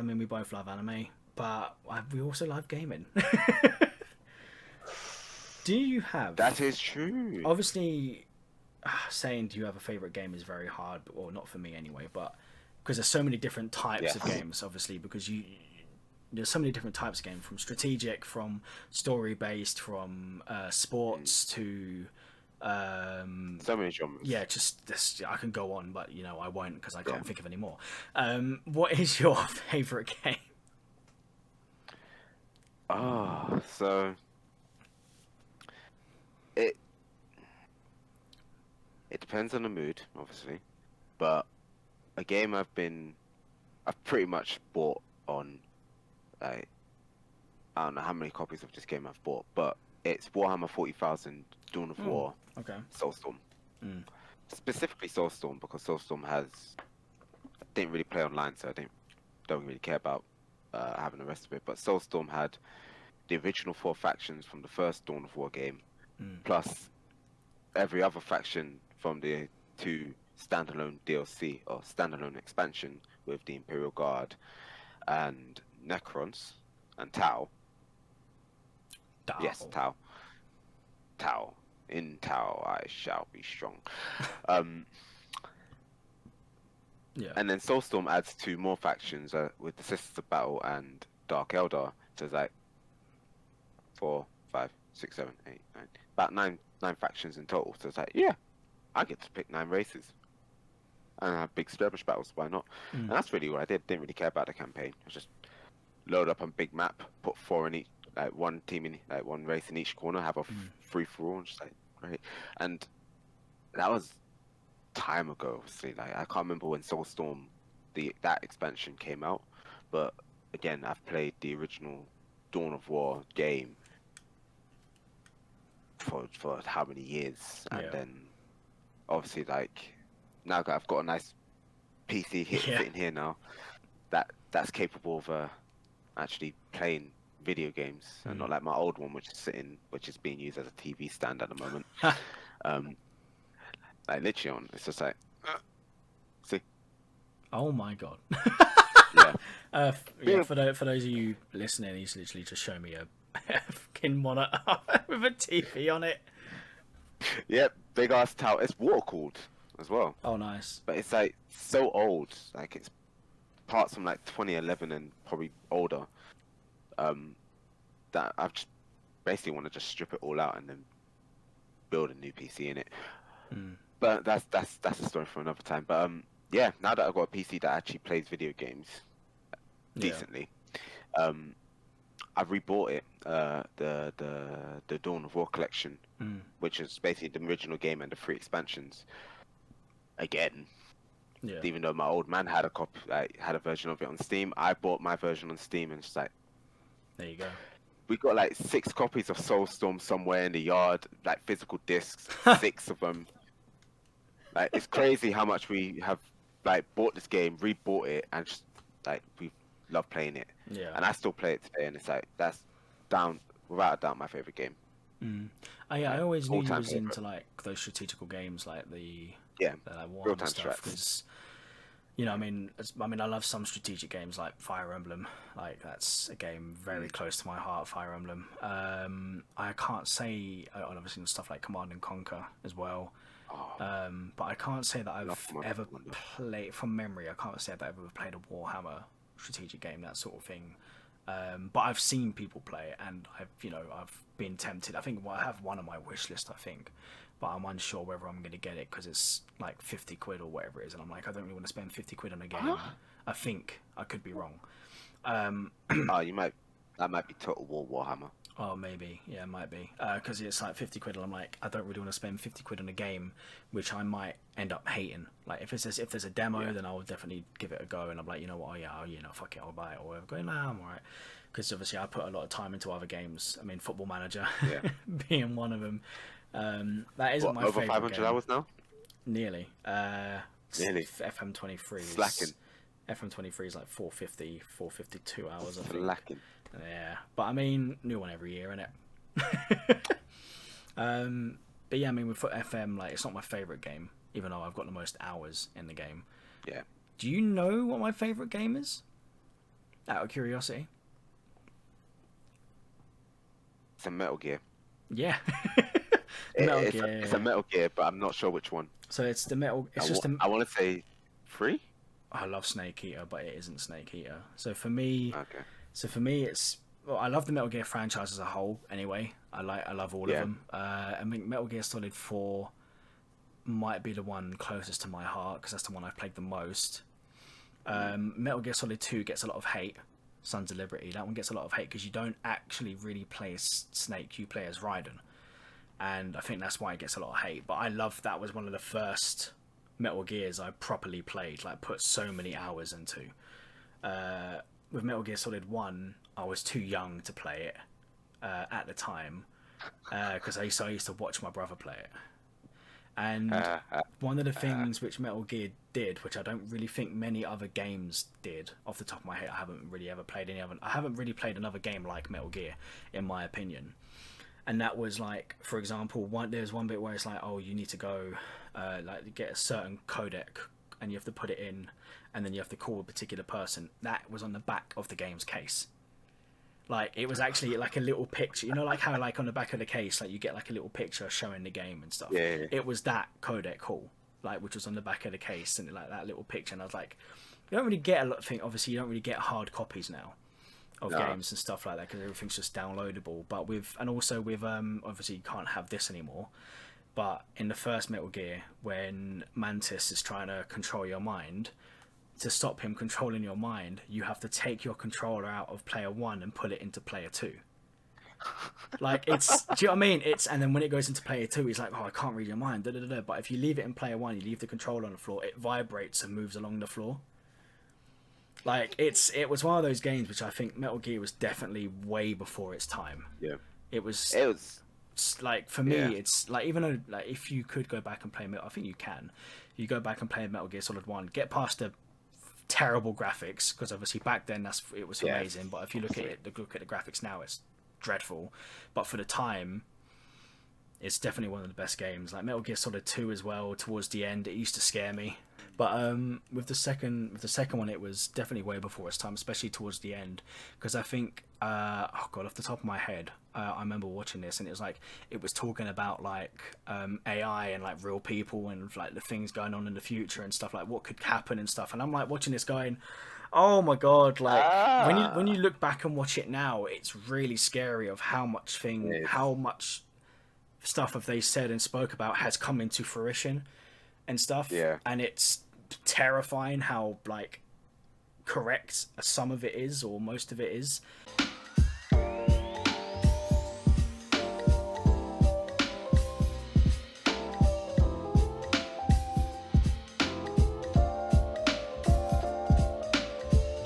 mean, we both love anime, but we also love gaming. Do you That have, is true. obviously, saying do you have a favorite game is very hard, or not for me anyway, but because there's so many different types of Yes. games, obviously, because there's so many different types of games, from strategic, from story based, from Mm. sports to So many genres. yeah, just this. I can go on, but I won't because I Yeah. can't think of any more. What is your favorite game? So it it depends on the mood, obviously. But a game I've pretty much bought on, like, I don't know how many copies of this game I've bought, but it's Warhammer 40,000 Dawn of Oh, War okay. Soulstorm. Mm. Specifically Soulstorm because Soulstorm has I didn't really play online, so don't really care about having the rest of it. But Soulstorm had the original four factions from the first Dawn of War game, Mm. plus every other faction from the two standalone DLC or standalone expansion with the Imperial Guard and Necrons and Tau. Yes, Dao. Tau. Tau. In Tau I shall be strong. Um, Yeah. and then Soulstorm adds two more factions with the Sisters of Battle and Dark Eldar. So it's like four, five, six, seven, eight, nine, about nine factions in total. So it's like, yeah, I get to pick 9 races and have big skirmish battles. Why not? Mm. And that's really what I did. Didn't really care about the campaign. I was just load up on big map, put four in each, like one team in, like one race in each corner, have a Mm. free for all, and just like great. And that was time ago. Obviously, like I can't remember when Soulstorm, that expansion came out, but again, I've played the original Dawn of War game for how many years, and Yeah. then obviously like now that I've got a nice PC Yeah. sitting here now, that's capable of actually playing video games, and Mm. not like my old one, which is being used as a TV stand at the moment. Um, like literally on, it's just like, see, Oh my god. yeah, Yeah, big, for those of you listening, he's literally just showing me a fucking monitor with a TV on it. yeah, big ass tower. It's water cooled as well, Oh, nice. but it's like so old, like it's parts from like 2011 and probably older. Um, that I've just basically want to just strip it all out and then build a new PC in it. Mm. But that's a story for another time. But yeah, now that I've got a PC that actually plays video games Yeah. decently, um, I've rebought it, the Dawn of War collection, Mm. which is basically the original game and the three expansions again. Yeah. Even though my old man had a copy, like, had a version of it on Steam, I bought my version on Steam, and it's like There you go. we got like 6 copies of Soulstorm somewhere in the yard, like physical discs, 6 of them. Like it's crazy how much we have like bought this game, rebought it, and just like we love playing it. Yeah. And I still play it today, and it's like that's down without a doubt my favorite game. Mm. I Like always knew all you time was favorite. into like those strategical games, like Yeah, the like real Warhammer time stuff, strats. because I mean, I love some strategic games like Fire Emblem. Like that's a game very Mm. close to my heart, Fire Emblem. I can't say, and obviously stuff like Command and Conquer as well. Oh, But I can't say that love I've Command and ever Commander. played from memory. I can't say that I've ever played a Warhammer strategic game, that sort of thing. But I've seen people play it, and I've been tempted. I think I have one on my wish list, I think, but I'm unsure whether I'm going to get it because it's like 50 quid or whatever it is, and I'm like, I don't really want to spend 50 quid on a game. Huh? I think I could be wrong. Oh, that might be Total War Warhammer. Oh, maybe. Yeah, it might be. Because it's like 50 quid, and I'm like, I don't really want to spend 50 quid on a game, which I might end up hating. Like, if there's a demo, Yeah. then I'll definitely give it a go, and I'm like, you know what, oh yeah, fuck it, I'll buy it, or whatever. Going, nah, I'm alright. Because obviously I put a lot of time into other games. I mean, Football Manager Yeah. being one of them. That isn't What, my over favourite 500 game. hours now? Nearly. Nearly. FM23 Slacking. FM23 is like 450, 452 hours, I think. Slacking. Yeah, but I mean, new one every year, innit? But yeah, I mean, with FM, like, it's not my favorite game, even though I've got the most hours in the game. Yeah. Do you know what my favorite game is? Out of curiosity. It's a Metal Gear. Yeah. Metal Gear. It's a Metal Gear, but I'm not sure which one. So it's the Metal. It's just a. I want to say 3. I love Snake Eater, but it isn't Snake Eater. So for me, Okay. it's. Well, I love the Metal Gear franchise as a whole. Anyway, I love all of them. I think Metal Gear Solid 4 might be the one closest to my heart because that's the one I've played the most. Metal Gear Solid 2 gets a lot of hate. Sons of Liberty, that one gets a lot of hate because you don't actually really play as Snake, you play as Raiden, and I think that's why it gets a lot of hate. But I love that was one of the first Metal Gears I properly played, like put so many hours into. With Metal Gear Solid 1, I was too young to play it at the time because I used to watch my brother play it. And one of the things which Metal Gear did, which I don't really think many other games did, off the top of my head, I haven't really ever played any other. I haven't really played another game like Metal Gear, in my opinion. And that was like, for example, there's one bit where it's like, oh, you need to go, like get a certain codec, and you have to put it in, and then you have to call a particular person. That was on the back of the game's case. Like, it was actually like a little picture, you know, like how like on the back of the case, like you get like a little picture showing the game and stuff. Yeah. It was that codec call, like, which was on the back of the case, and like that little picture. And I was like, you don't really get a lot of things. Obviously, you don't really get hard copies now of games and stuff like that because everything's just downloadable. But also with obviously you can't have this anymore. But in the first Metal Gear, when Mantis is trying to control your mind, to stop him controlling your mind, you have to take your controller out of player 1 and put it into player 2. Like, it's, do you know what I mean? And then when it goes into player 2, he's like, oh, I can't read your mind, but if you leave it in player 1, you leave the controller on the floor, it vibrates and moves along the floor. Like, it was one of those games which I think Metal Gear was definitely way before its time. Yeah. It was like, for me, it's like, even though, like, if you could go back and play I think you can. You go back and play Metal Gear Solid 1, get past the terrible graphics, because obviously back then it was amazing, but if you look at the graphics now, it's dreadful. But for the time, it's definitely one of the best games. Like Metal Gear Solid 2 as well, towards the end, it used to scare me. But with the second one, it was definitely way before its time, especially towards the end, because I think oh god, off the top of my head, I remember watching this and it was talking about like AI and like real people and like the things going on in the future and stuff, like what could happen and stuff. And I'm like watching this going, oh my god, like when you look back and watch it now, it's really scary of how much stuff have they said and spoke about has come into fruition and stuff. And it's terrifying how like correct some of it is, or most of it is.